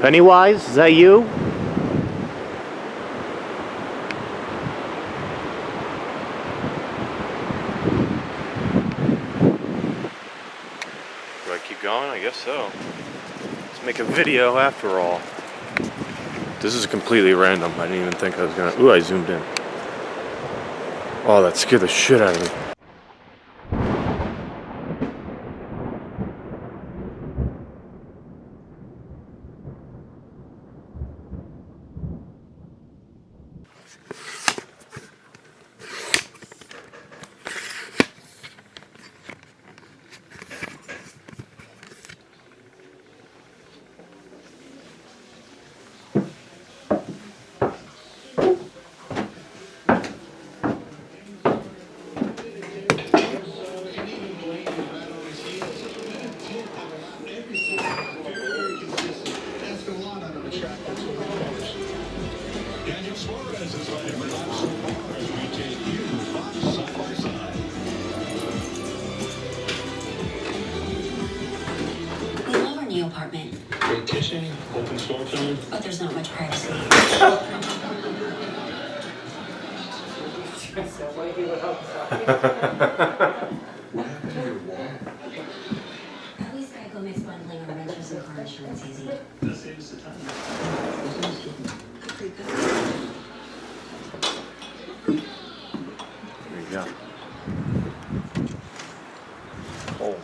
Pennywise, is that you? Do I keep going? I guess so. Let's make a video after all. This is completely random. I didn't even think I was gonna... Ooh, I zoomed in. Oh, that scared the shit out of me. Apartment. Great kitchen, open storefront. But there's not much privacy. What happened to your wall? At least Geico makes bundling on renters and car insurance easy. That saves us a ton. There you go. Cold.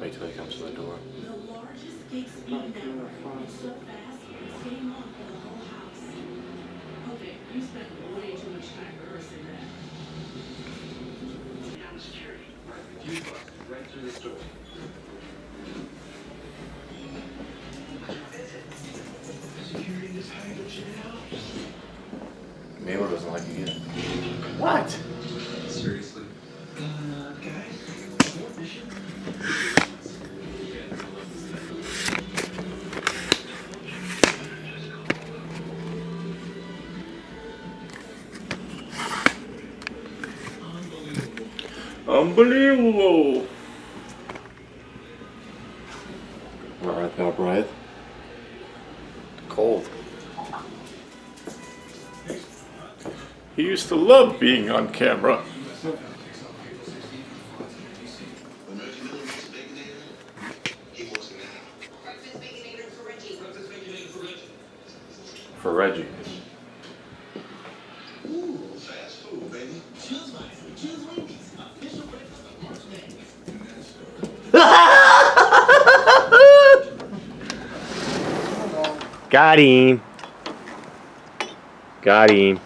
Wait till he comes to the door. The largest gig speed network. So fast, it's game on for the whole house. Okay, you spent way too much time rehearsing that. Down security. You bust right through this door. Security is hiding now. Mabel doesn't like you either. What? Seriously? Guys, what mission? Unbelievable! Alright now, Bryce. Cold. He used to love being on camera. For Reggie. Ooh, fast food, baby. Choose wisely. Choose Wendy's. Official breakfast of March Madness. Got him. Got him.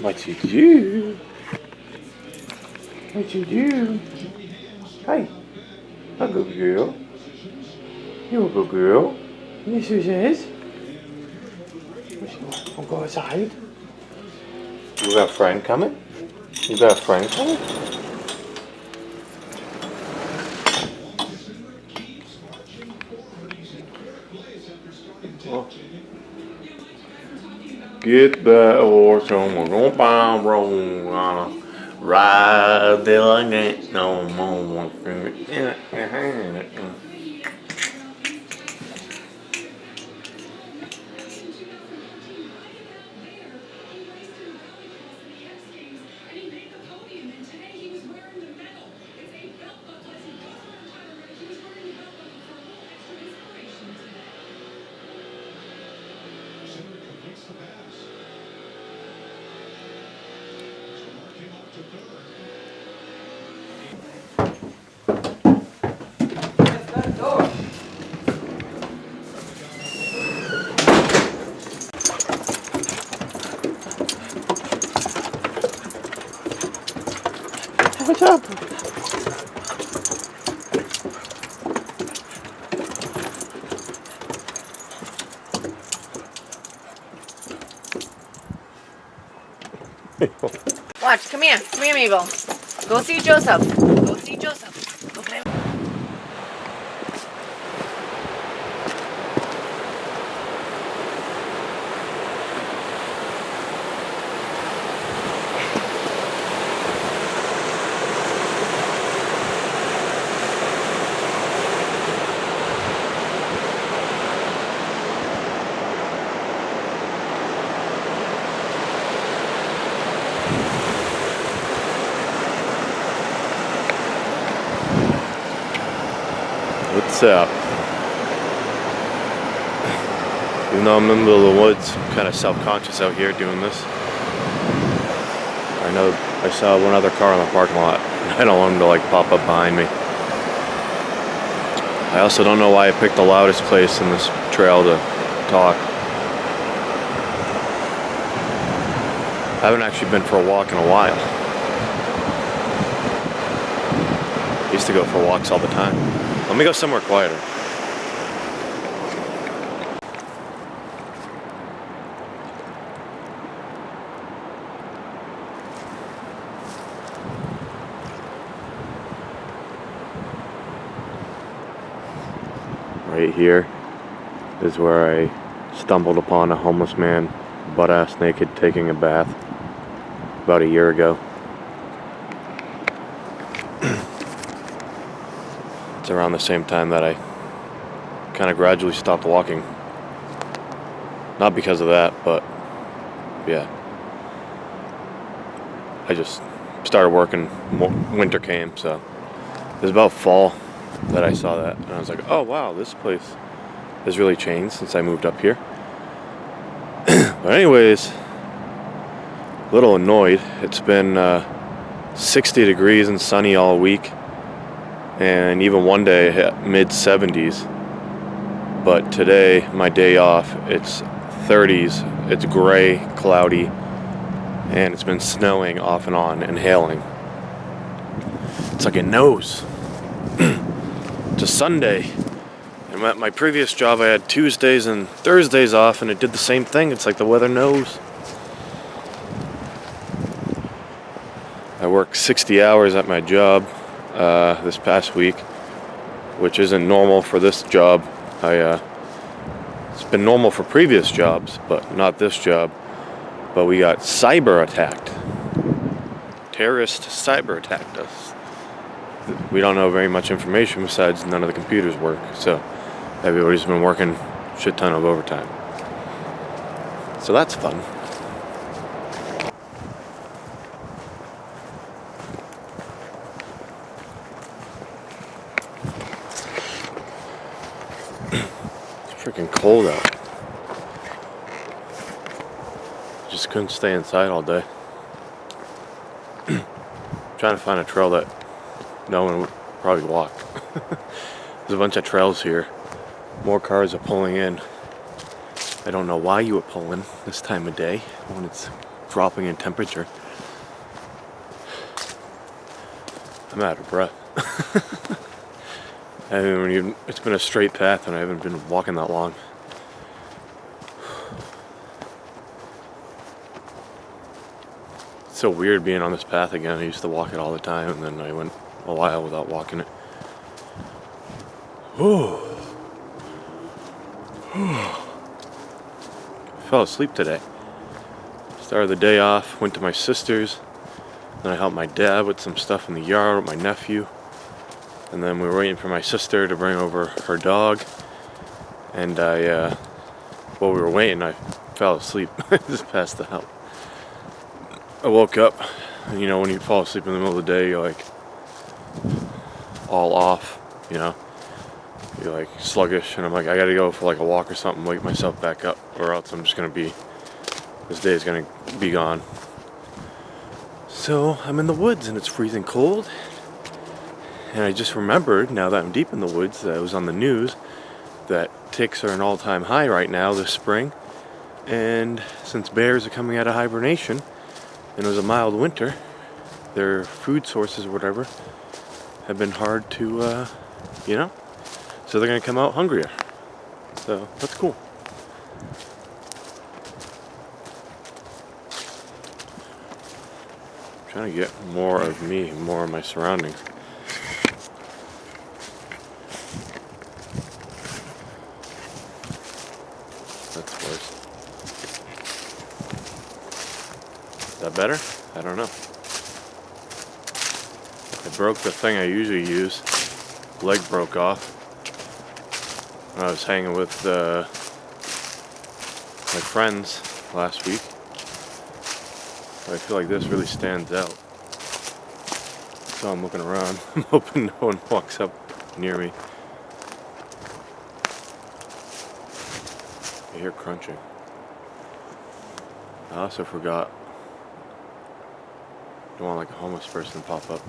What you do? What you do? Hey, a good girl. You a good girl. Yes, you says. I'll go outside. You got a friend coming? You got a friend coming? Oh. Get that horse on, we're gonna bomb roll on a ride till I ain't no more. up? Watch, come here, Mabel. Go see Joseph. Go see Joseph. Okay. What's up? Even though I'm in the middle of the woods, I'm kind of self-conscious out here doing this. I know I saw one other car in the parking lot, and I don't want him to like pop up behind me. I also don't know why I picked the loudest place in this trail to talk. I haven't actually been for a walk in a while. I used to go for walks all the time. Let me go somewhere quieter. Right here is where I stumbled upon a homeless man, butt-ass naked, taking a bath about a year ago. It's around the same time that I kind of gradually stopped walking. Not because of that, but yeah. I just started working, winter came, so it was about fall that I saw that, and I was like, oh wow, this place has really changed since I moved up here. But anyways, a little annoyed. It's been 60 degrees and sunny all week, and even one day hit mid-70s. But today, my day off, it's 30s, it's gray, cloudy, and it's been snowing off and on and hailing. It's like it knows. It's a Sunday. And at my previous job, I had Tuesdays and Thursdays off, and it did the same thing. It's like the weather knows. I worked 60 hours at my job this past week, which isn't normal for this job. It's been normal for previous jobs, but not this job. But we got cyber attacked. Terrorists cyber attacked us. We don't know very much information besides none of the computers work, so everybody's been working a shit ton of overtime. So that's fun. It's freaking cold out. Just couldn't stay inside all day. Trying to find a trail that no one would probably walk. There's a bunch of trails here. More cars are pulling in. I don't know why you would pull in this time of day when it's dropping in temperature. I'm out of breath. I haven't even, it's been a straight path and I haven't been walking that long. It's so weird being on this path again. I used to walk it all the time, and then I went a while without walking it. I fell asleep today. Started the day off, went to my sister's, then I helped my dad with some stuff in the yard with my nephew, and then we were waiting for my sister to bring over her dog, and while we were waiting, I fell asleep. I just passed out. I woke up, and you know, when you fall asleep in the middle of the day, you're like all off, you know, you're like sluggish, and I'm like, I gotta go for like a walk or something, wake myself back up, or else I'm just gonna be, this day is gonna be gone. So I'm in the woods and it's freezing cold, and I just remembered, now that I'm deep in the woods, that it was on the news that ticks are an all-time high right now this spring, and since bears are coming out of hibernation and it was a mild winter, their food sources or whatever have been hard to, you know, so they're gonna come out hungrier. So that's cool. I'm trying to get more of me, more of my surroundings. That's worse. Is that better? I don't know. I broke the thing I usually use. Leg broke off. I was hanging with my friends last week. I feel like this really stands out. So I'm looking around. I'm hoping no one walks up near me. I hear crunching. I also forgot. Don't want like a homeless person to pop up.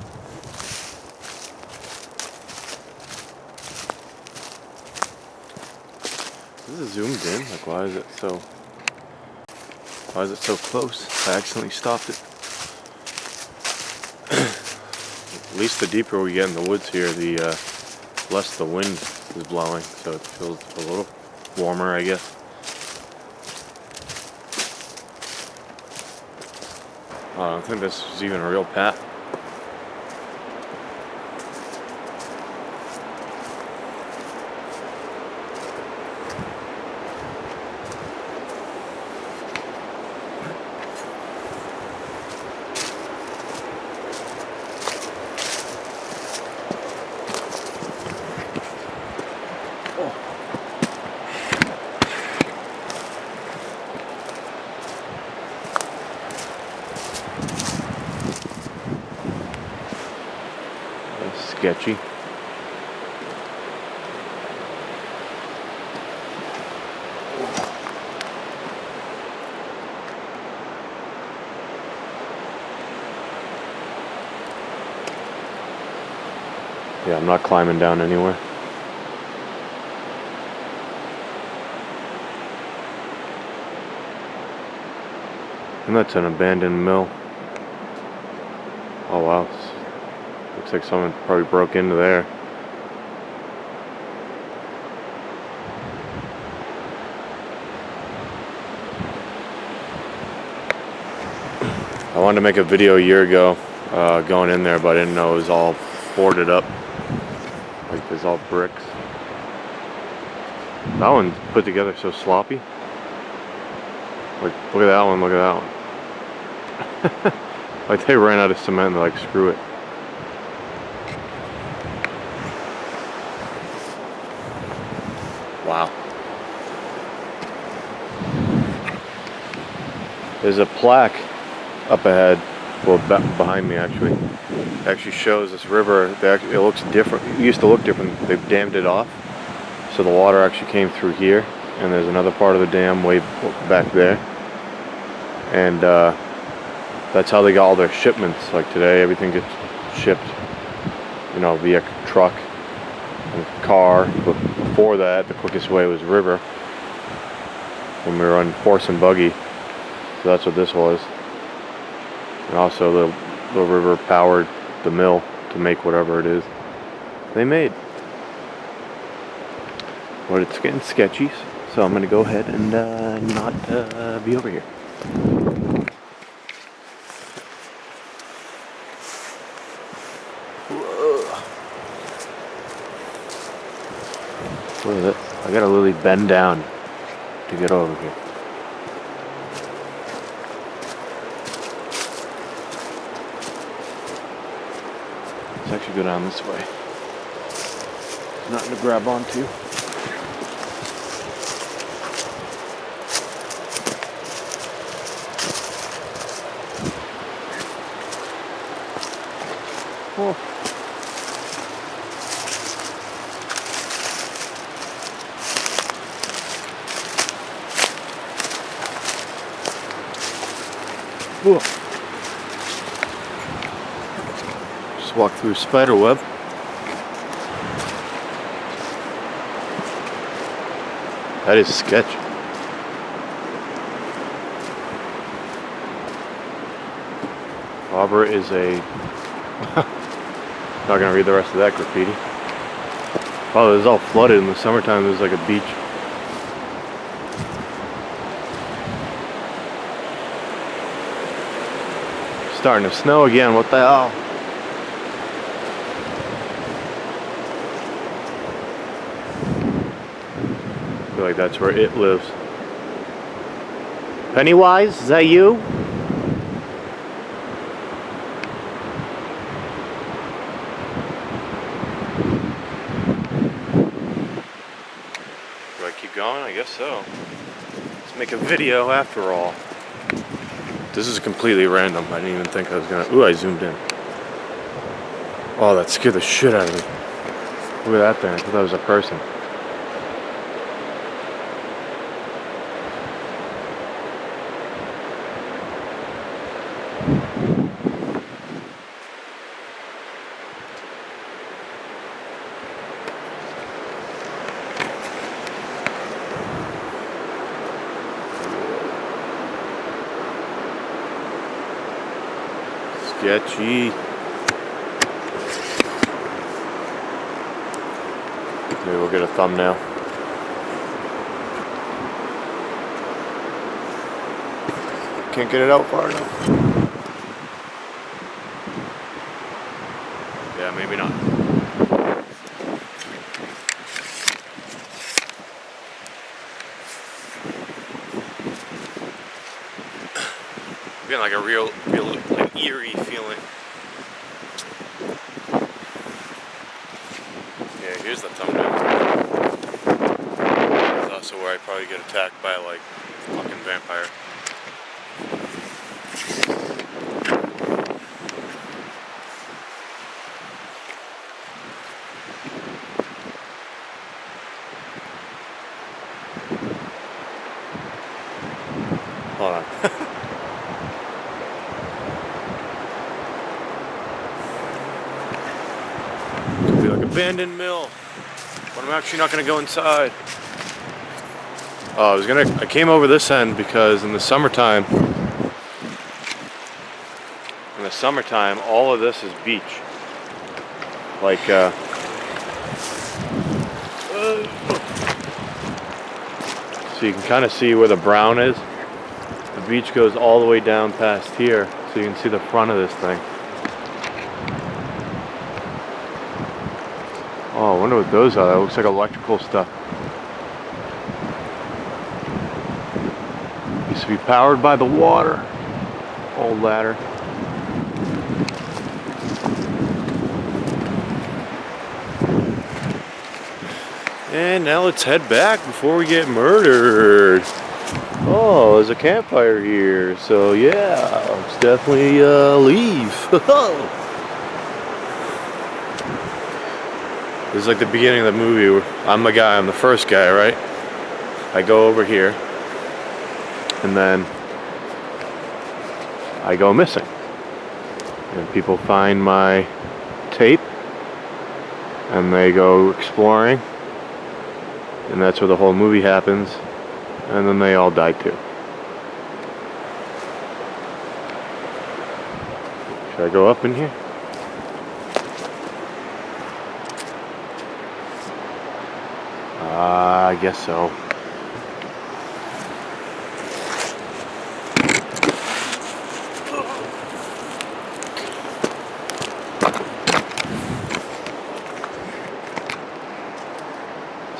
This is zoomed in. Like, why is it so close? I accidentally stopped it. At least the deeper we get in the woods here, the less the wind is blowing, so it feels a little warmer, I guess. I don't think this is even a real path. Sketchy. Yeah, I'm not climbing down anywhere. And that's an abandoned mill. Oh wow. Looks like someone probably broke into there. I wanted to make a video a year ago going in there, but I didn't know it was all boarded up. Like there's all bricks. That one's put together so sloppy. Like, look at that one, look at that one. Like they ran out of cement and they're like, screw it. Wow. There's a plaque up ahead, well behind me actually. It actually shows this river. It looks different. It used to look different. They've dammed it off. So the water actually came through here. And there's another part of the dam way back there. And that's how they got all their shipments. Like today, everything gets shipped, you know, via truck and car. But before that, the quickest way was river. When we were on horse and buggy. So that's what this was. And also the river powered the mill to make whatever it is they made. But it's getting sketchy, so I'm gonna go ahead and not be over here. What is it? I gotta literally bend down to get over here. Let's actually go down this way. There's nothing to grab onto. Oh. Whoa. Just walk through a spider web. That is sketchy. I'll cover is a... Not gonna read the rest of that graffiti. Oh, it was all flooded in the summertime. It was like a beach. Starting to snow again. What the hell? I feel like that's where it lives. Pennywise, is that you? Do I keep going? I guess so. Let's make a video after all. This is completely random. I didn't even think I was gonna... Ooh, I zoomed in. Oh, that scared the shit out of me. Look at that thing. I thought that was a person. Sketchy. Maybe we'll get a thumbnail. Can't get it out far enough. Yeah, maybe not. I'm getting like a real like eerie feeling. Yeah, here's the thumbnail. It's also where I probably get attacked by like a fucking vampire. Hold on. Could be like abandoned mill, but I'm actually not gonna go inside. Oh, I came over this end because in the summertime, all of this is beach. Like, so you can kind of see where the brown is. The beach goes all the way down past here, so you can see the front of this thing. Oh, I wonder what those are. That looks like electrical stuff. Used to be powered by the water. Old ladder. And now let's head back before we get murdered. Oh, there's a campfire here, so yeah, let's definitely leave. This is like the beginning of the movie where I'm the first guy, right? I go over here, and then I go missing. And people find my tape, and they go exploring, and that's where the whole movie happens. And then they all die too. Should I go up in here? I guess so.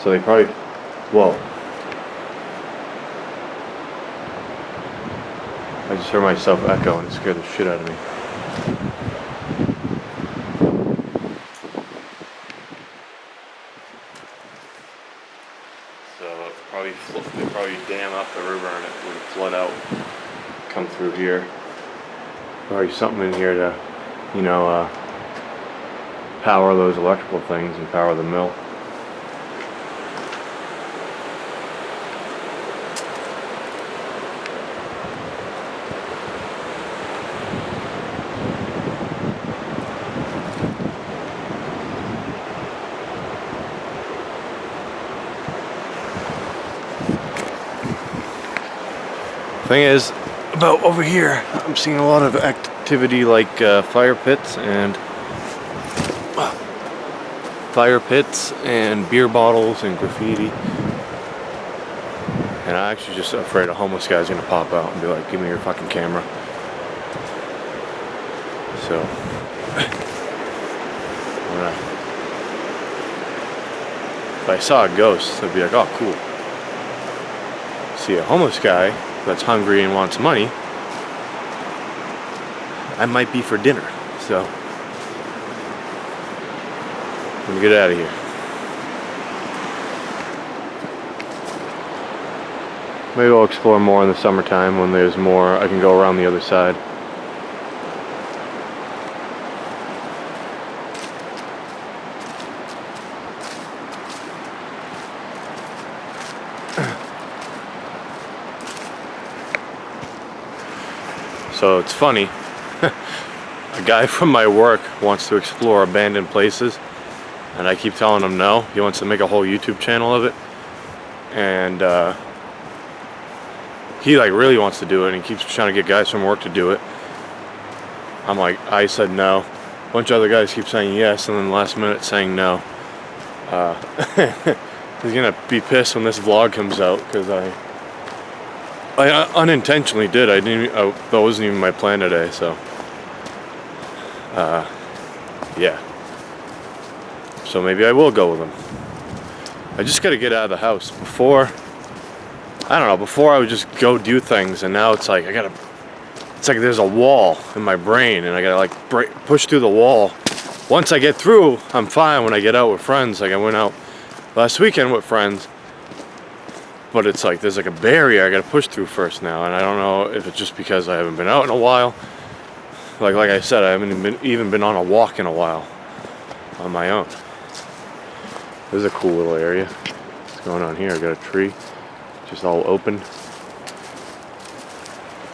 So they probably... Whoa. I just heard myself echo and it scared the shit out of me. So they probably dam up the river and it would flood out, come through here. Probably something in here to, you know, power those electrical things and power the mill. Thing is, about over here, I'm seeing a lot of activity like fire pits and beer bottles and graffiti. And I'm actually just afraid a homeless guy's gonna pop out and be like, "Give me your fucking camera." So, if I saw a ghost, I'd be like, "Oh, cool." See a homeless guy that's hungry and wants money, I might be for dinner. So, let me get out of here. Maybe I'll explore more in the summertime when there's more. I can go around the other side. So it's funny. A guy from my work wants to explore abandoned places, and I keep telling him no. He wants to make a whole YouTube channel of it, and he like really wants to do it, and he keeps trying to get guys from work to do it. I'm like, I said no. A bunch of other guys keep saying yes, and then last minute saying no. He's gonna be pissed when this vlog comes out because I unintentionally did. That wasn't even my plan today. So, yeah. So maybe I will go with him. I just gotta get out of the house before. I don't know. Before I would just go do things, and now it's like it's like there's a wall in my brain, and I gotta like push through the wall. Once I get through, I'm fine. When I get out with friends, like I went out last weekend with friends, but it's like there's like a barrier I gotta push through first now, and I don't know if it's just because I haven't been out in a while. Like I said, I haven't even been on a walk in a while on my own. This is a cool little area. What's going on here? I got a tree. Just all open.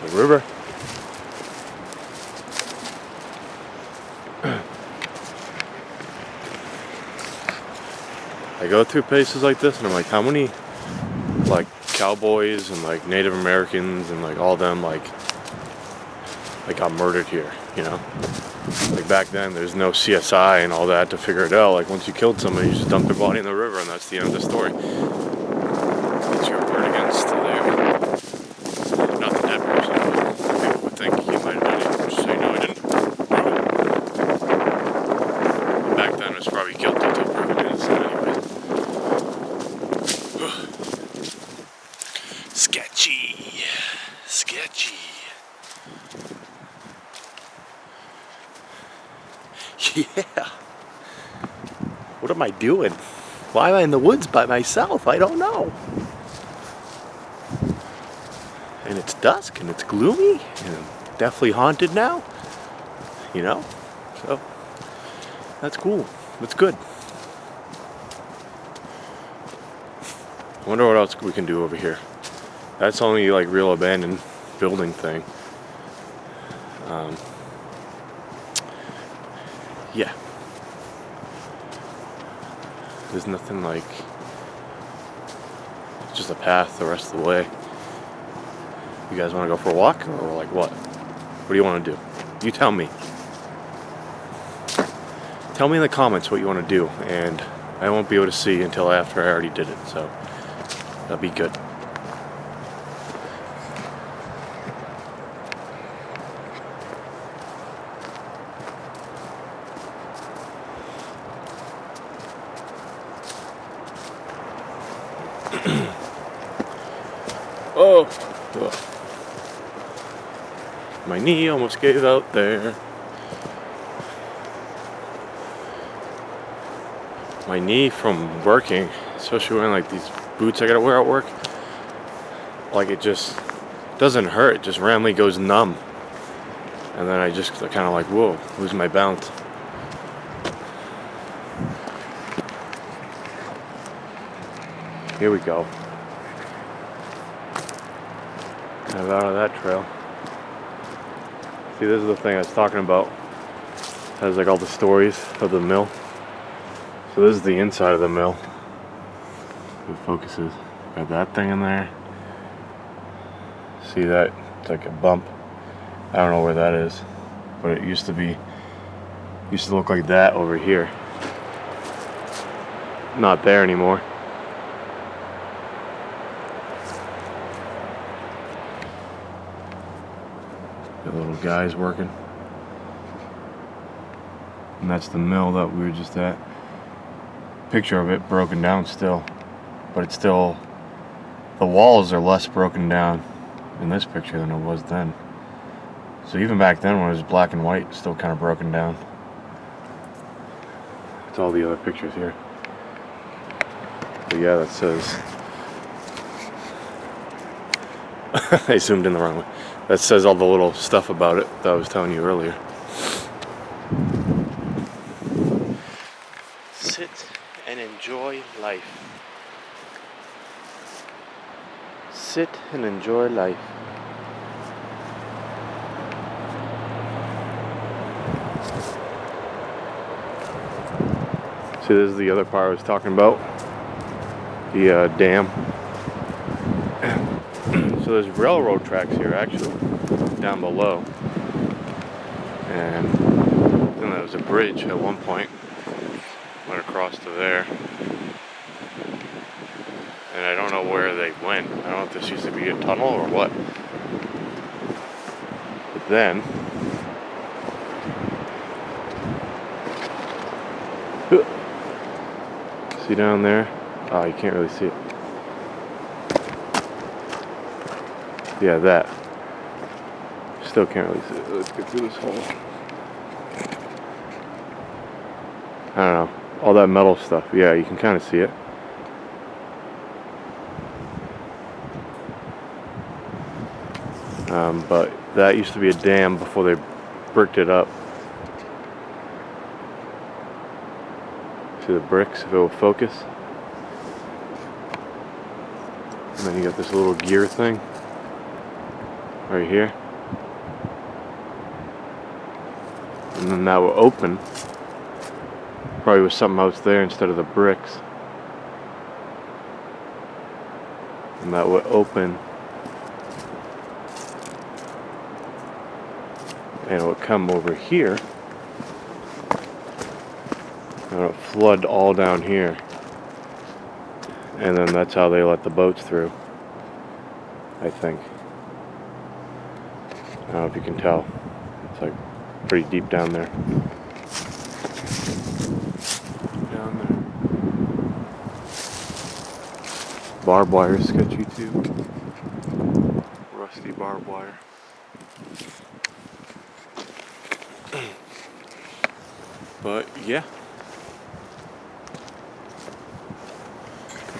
The river. I go through places like this and I'm like, how many like cowboys and like Native Americans and like all them like got murdered here, you know? Like back then there's no CSI and all that to figure it out. Like once you killed somebody, you just dump their body in the river and that's the end of the story. That's your word against their, not the dead person, but people would think you might have done it. Just say, no, I didn't. And back then it was probably guilty to proven innocent anyway. Sketchy. Sketchy. Yeah. What am I doing? Why am I in the woods by myself? I don't know. And it's dusk and it's gloomy and I'm definitely haunted now. You know? So that's cool. That's good. I wonder what else we can do over here. That's the only like real abandoned building thing. Yeah. There's nothing like, it's just a path the rest of the way. You guys want to go for a walk or like what? What do you want to do? You tell me. Tell me in the comments what you want to do, and I won't be able to see until after I already did it, so that'll be good. Oh. My knee almost gave out there. My knee from working, especially wearing like these boots I gotta wear at work, like it just doesn't hurt, it just randomly goes numb. And then I just kind of like, whoa, lose my bounce. Here we go. Kind of out of that trail. See, this is the thing I was talking about. It has like all the stories of the mill. So this is the inside of the mill. It focuses. Got that thing in there. See that? It's like a bump. I don't know where that is. but it used to look like that over here. Not there anymore. The little guys working. And that's the mill that we were just at. Picture of it broken down still. But it's still, the walls are less broken down in this picture than it was then. So even back then when it was black and white, it's still kind of broken down. It's all the other pictures here. But yeah, that says, I zoomed in the wrong way. That says all the little stuff about it that I was telling you earlier. Sit and enjoy life. Sit and enjoy life. See, this is the other part I was talking about. The dam. So there's railroad tracks here actually, down below. And then there was a bridge at one point. Went across to there. And I don't know where they went. I don't know if this used to be a tunnel or what. But then see down there? Oh, you can't really see it. Yeah, that. Still can't really see it. Let's get through this hole. I don't know. All that metal stuff. Yeah, you can kind of see it. But that used to be a dam before they bricked it up. See the bricks, if it will focus. And then you got this little gear thing right here. And then that will open. Probably with something else there instead of the bricks. And that will open. And it will come over here. And it'll flood all down here. And then that's how they let the boats through, I think. I don't know if you can tell. It's like pretty deep down there. Down there. Barbed wire is sketchy too. Rusty barbed wire. But yeah.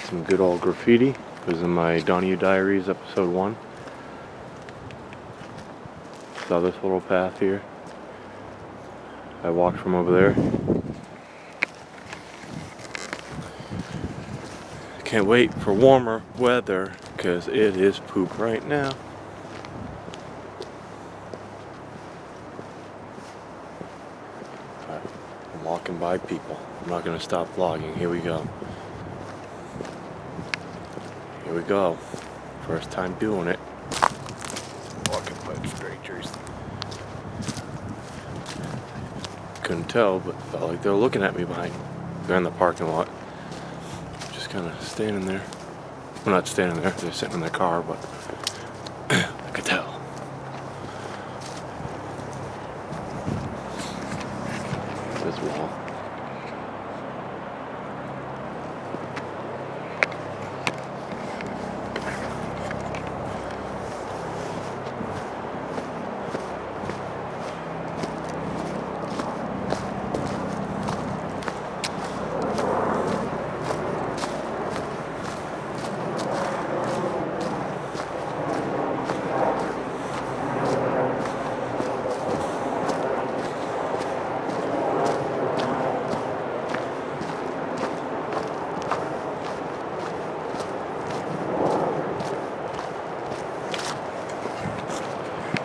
Some good old graffiti. It was in my Donahue Diaries episode 1. Saw this little path here. I walked from over there. Can't wait for warmer weather because it is poop right now. I'm walking by people. I'm not going to stop vlogging. Here we go. Here we go. First time doing it. Walking by strangers. Couldn't tell, but felt like they were looking at me behind. They're in the parking lot. Just kind of standing there. Well, not standing there. They're sitting in their car, but I could tell. This wall.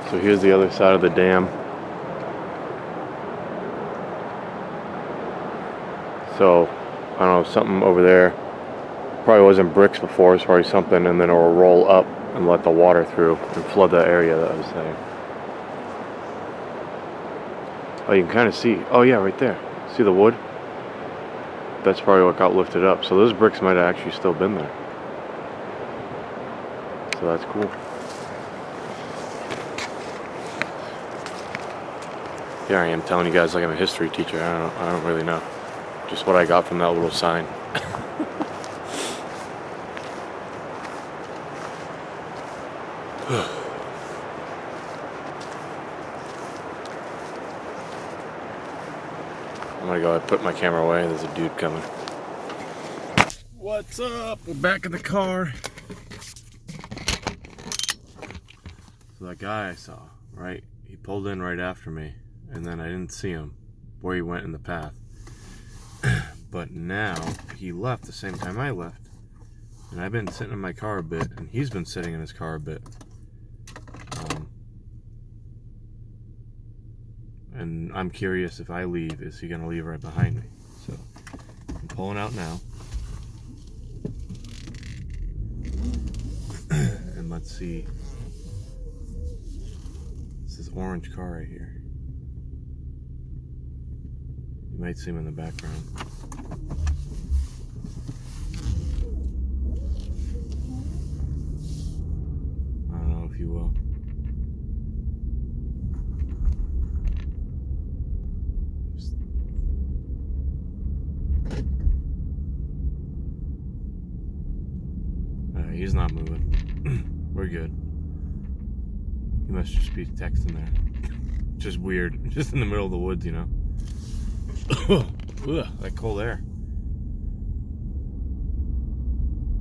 So here's the other side of the dam. So, I don't know, something over there. Probably wasn't bricks before, it's probably something, and then it will roll up and let the water through and flood that area that I was saying. Oh, you can kind of see. Oh yeah, right there. See the wood? That's probably what got lifted up. So those bricks might have actually still been there. So that's cool. Here I am telling you guys like I'm a history teacher. I don't really know. Just what I got from that little sign. I'm gonna go put my camera away. There's a dude coming. What's up? We're back in the car. So that guy I saw, right? He pulled in right after me, and then I didn't see him where he went in the path. But now he left the same time I left, and I've been sitting in my car a bit, and he's been sitting in his car a bit. And I'm curious, if I leave, is he gonna leave right behind me? So I'm pulling out now. And let's see. It's this orange car right here. You might see him in the background. I don't know if you will. He's not moving. We're good. He must just be texting there. Just weird. Just in the middle of the woods, you know? Ugh, that cold air.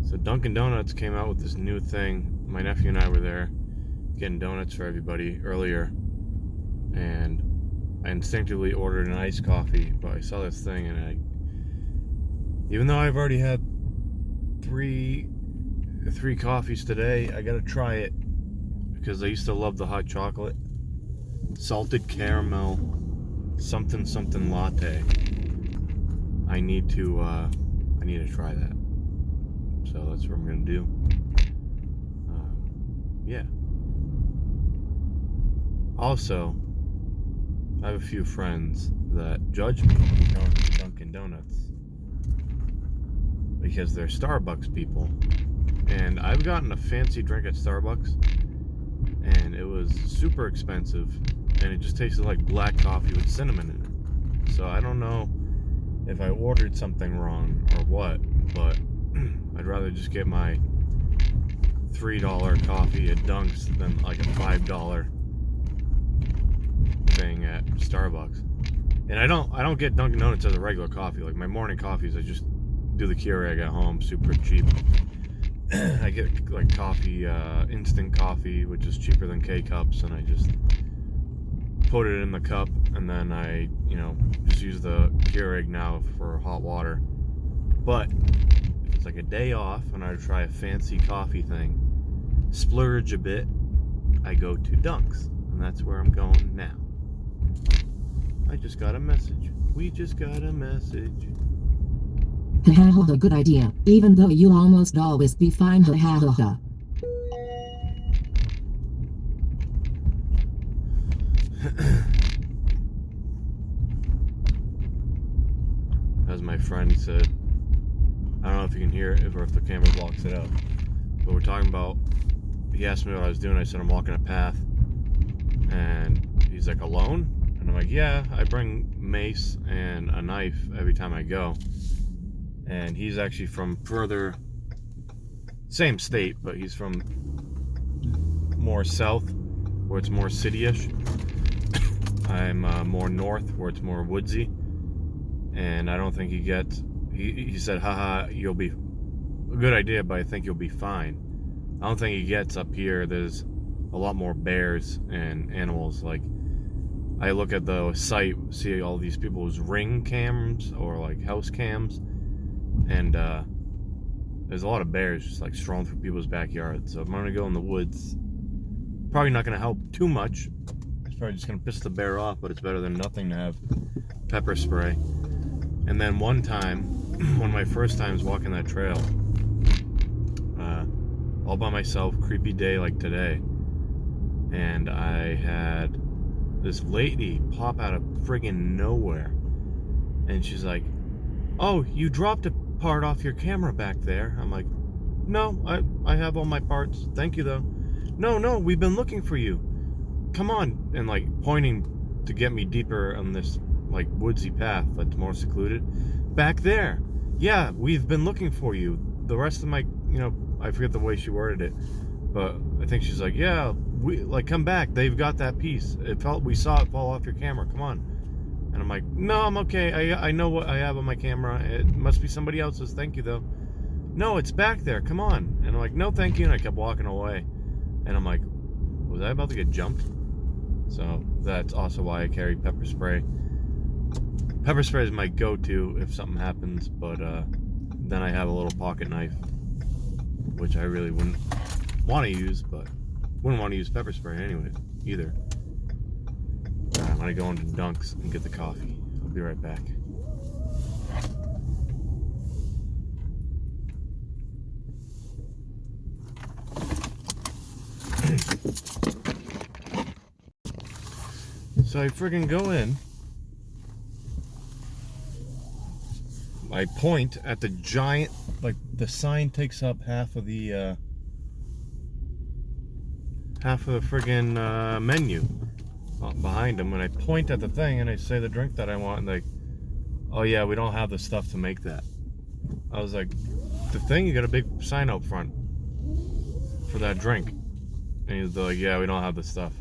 So Dunkin' Donuts came out with this new thing. My nephew and I were there getting donuts for everybody earlier. And I instinctively ordered an iced coffee, but I saw this thing and even though I've already had three coffees today, I gotta try it because I used to love the hot chocolate salted caramel something latte. I need to try that, so that's what I'm gonna do. Yeah, also I have a few friends that judge me for going to Dunkin' Donuts because they're Starbucks people. And I've gotten a fancy drink at Starbucks, and it was super expensive, and it just tasted like black coffee with cinnamon in it. So I don't know if I ordered something wrong or what, but I'd rather just get my $3 coffee at Dunk's than like a $5 thing at Starbucks. And I don't get Dunkin' Donuts as a regular coffee. Like my morning coffees, I just do the Keurig at home, super cheap. I get like coffee, instant coffee, which is cheaper than K-cups, and I just put it in the cup, and then I, just use the Keurig now for hot water. But if it's like a day off and I try a fancy coffee thing, splurge a bit, I go to Dunk's, and that's where I'm going now. I just got a message. We just got a message. Ha good idea, even though you'll almost always be fine. Ha. As my friend said, I don't know if you can hear it or if the camera blocks it out, but we're talking about, he asked me what I was doing. I said I'm walking a path, and he's like, alone? And I'm like, yeah, I bring mace and a knife every time I go. And he's actually from further, same state, but he's from more south, where it's more city-ish. I'm more north, where it's more woodsy. And I don't think he gets, he said, haha, you'll be, a good idea, but I think you'll be fine. I don't think he gets up here, there's a lot more bears and animals. Like, I look at the site, see all these people's ring cams or like house cams, and there's a lot of bears just like strolling through people's backyards. So I'm gonna go in the woods. Probably not gonna help too much. It's probably just gonna piss the bear off, but it's better than nothing to have pepper spray. And then one time, one of my first times walking that trail, all by myself, creepy day like today, and I had this lady pop out of friggin' nowhere. And she's like, "Oh, you dropped a part off your camera back there." I'm like, "No, I have all my parts. Thank you, though." No, we've been looking for you. Come on." And like pointing to get me deeper on this like woodsy path that's more secluded. "Back there. Yeah, we've been looking for you." The rest of my, I forget the way she worded it, but I think she's like, "Yeah, we like come back. They've got that piece. We saw it fall off your camera. Come on." And I'm like, "No, I'm okay. I know what I have on my camera. It must be somebody else's. Thank you, though." "No, it's back there. Come on." And I'm like, "No, thank you." And I kept walking away. And I'm like, was I about to get jumped? So that's also why I carry pepper spray. Pepper spray is my go-to if something happens, but then I have a little pocket knife, which I really wouldn't want to use, but wouldn't want to use pepper spray anyway, either. I'm gonna go into Dunks and get the coffee. I'll be right back. So I friggin' go in. I point at the giant, like the sign takes up half of the friggin' menu behind them, and I point at the thing and I say the drink that I want, and like, "Oh yeah, we don't have the stuff to make that." I was like, "The thing, you got a big sign out front for that drink." And he's like, "Yeah, we don't have the stuff."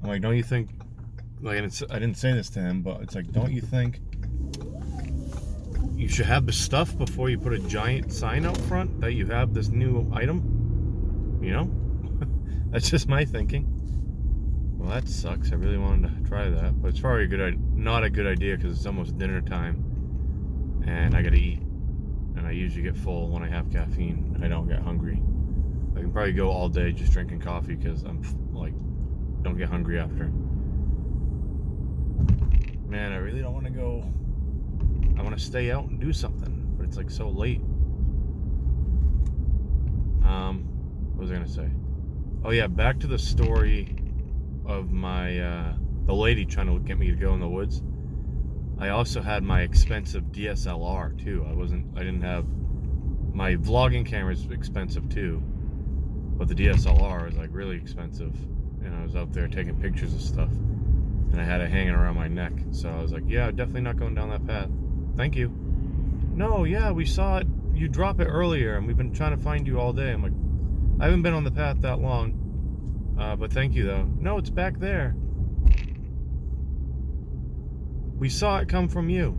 I'm like, "Don't you think," like, and I didn't say this to him, but it's like, "Don't you think you should have the stuff before you put a giant sign out front that you have this new item?" That's just my thinking. Well, that sucks. I really wanted to try that, but it's probably not a good idea because it's almost dinner time and I gotta eat. And I usually get full when I have caffeine and I don't get hungry. I can probably go all day just drinking coffee because I'm like, don't get hungry after. Man, I really don't want to go. I want to stay out and do something, but it's like so late. What was I gonna say? Oh yeah, back to the story of my the lady trying to get me to go in the woods. I also had my expensive DSLR too. I didn't have my vlogging camera is expensive too, but the DSLR is like really expensive. And I was out there taking pictures of stuff, and I had it hanging around my neck. So I was like, "Yeah, definitely not going down that path. Thank you." "No, yeah, we saw it. You dropped it earlier, and we've been trying to find you all day." I'm like, "I haven't been on the path that long, but thank you, though." "No, it's back there. We saw it come from you."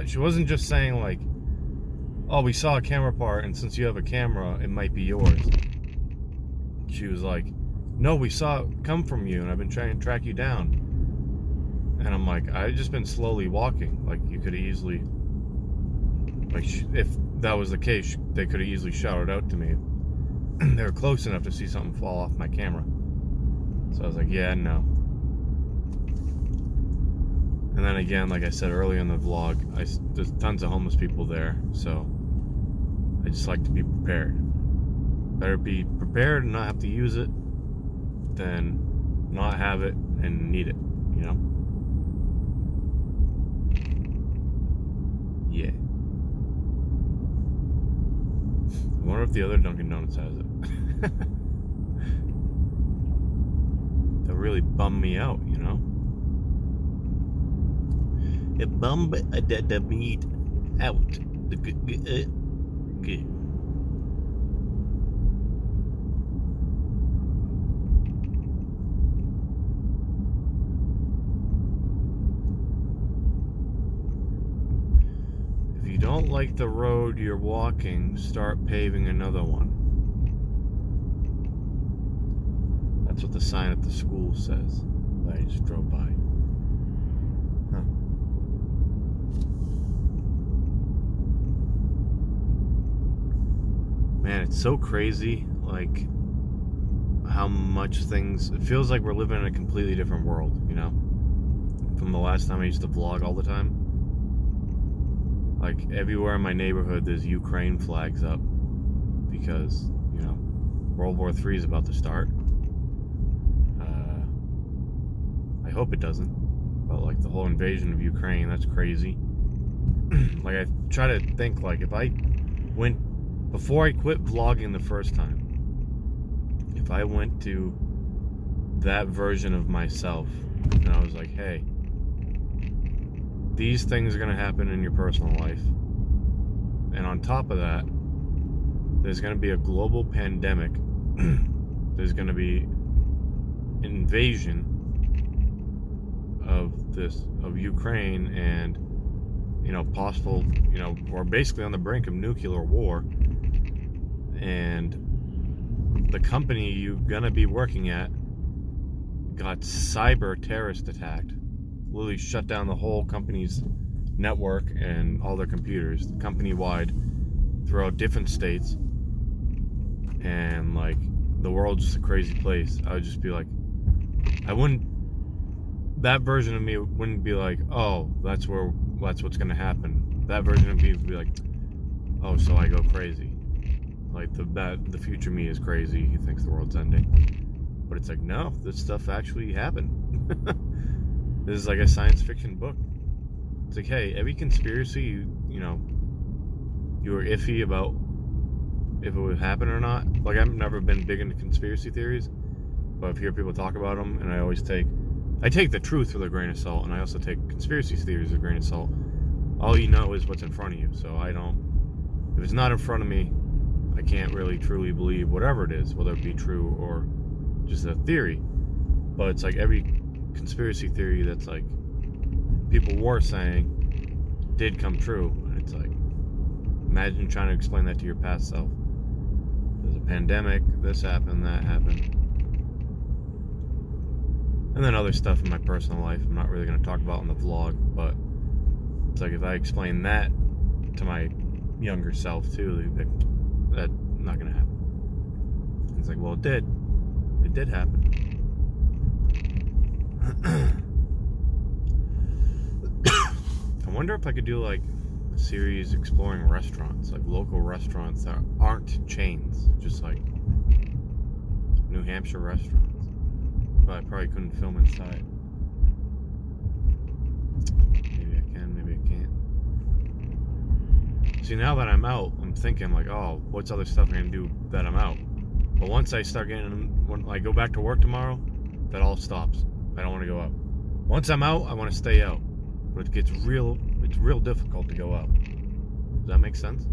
She wasn't just saying like, "Oh, we saw a camera part, and since you have a camera, it might be yours." She was like, "No, we saw it come from you, and I've been trying to track you down." And I'm like, "I've just been slowly walking. Like, you could have easily, like, if that was the case, they could have easily shouted out to me. They were close enough to see something fall off my camera." So I was like, "Yeah, no." And then again, like I said earlier in the vlog, there's tons of homeless people there, so I just like to be prepared. Better be prepared and not have to use it than not have it and need it, Yeah. I wonder if the other Dunkin' Donuts has it. That really bummed me out, It bummed the meat out. Good. If you don't like the road you're walking, start paving another one. That's what the sign at the school says that I just drove by. Huh. Man, it's so crazy, like, how much it feels like we're living in a completely different world, From the last time I used to vlog all the time. Like, everywhere in my neighborhood, there's Ukraine flags up because, World War III is about to start. I hope it doesn't. But like the whole invasion of Ukraine, that's crazy. Like I try to think like if I went, before I quit vlogging the first time, if I went to that version of myself and I was like, hey, these things are going to happen in your personal life, and on top of that, there's going to be a global pandemic, there's going to be invasion of Ukraine, and possible, we're basically on the brink of nuclear war, and the company you're going to be working at got cyber terrorist attacked, literally shut down the whole company's network and all their computers company-wide throughout different states, and like the world's just a crazy place. I would just be like, that version of me wouldn't be like, oh, that's what's gonna happen. That version of me would be like, oh, so I go crazy. Like the future me is crazy. He thinks the world's ending. But it's like, no, this stuff actually happened. This is like a science fiction book. It's like, hey, every conspiracy you were iffy about if it would happen or not. Like, I've never been big into conspiracy theories, but I've heard people talk about them, and I take the truth with a grain of salt, and I also take conspiracy theories with a grain of salt. All you know is what's in front of you, so if it's not in front of me, I can't really truly believe whatever it is, whether it be true or just a theory. But it's like every conspiracy theory that's like people were saying did come true, and it's like, imagine trying to explain that to your past self. There's a pandemic, this happened, that happened, and then other stuff in my personal life I'm not really going to talk about in the vlog. But it's like, if I explain that to my younger self too, that's not going to happen. It's like, well, it did happen. I wonder if I could do like a series exploring restaurants, like local restaurants that aren't chains, just like New Hampshire restaurants. But I probably couldn't film inside. Maybe I can, maybe I can't. See, now that I'm out, I'm thinking like, oh, what's other stuff I'm gonna do that I'm out? But once I start when I go back to work tomorrow, that all stops. I don't want to go out. Once I'm out, I want to stay out. But it's real difficult to go out. Does that make sense?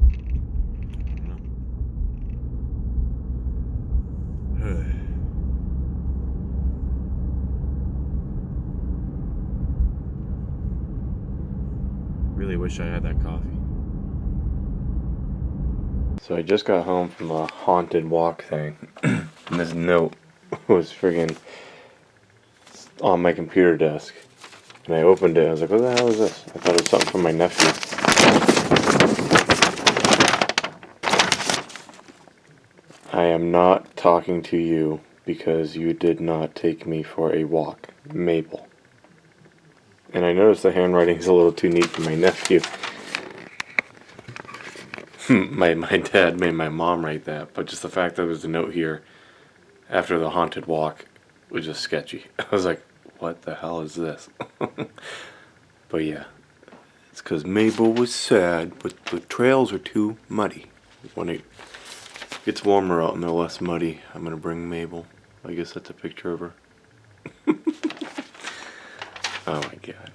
I don't know. Really wish I had that coffee. So I just got home from a haunted walk thing, and this note was friggin' on my computer desk. And I opened it, I was like, what the hell is this? I thought it was something from my nephew. I am not talking to you because you did not take me for a walk, Mabel. And I noticed the handwriting is a little too neat for my nephew. my dad made my mom write that, but just the fact that there was a note here after the haunted walk was just sketchy. I was like, what the hell is this? But yeah, it's because Mabel was sad, but the trails are too muddy. When it gets warmer out and they're less muddy, I'm going to bring Mabel. I guess that's a picture of her. Oh my god.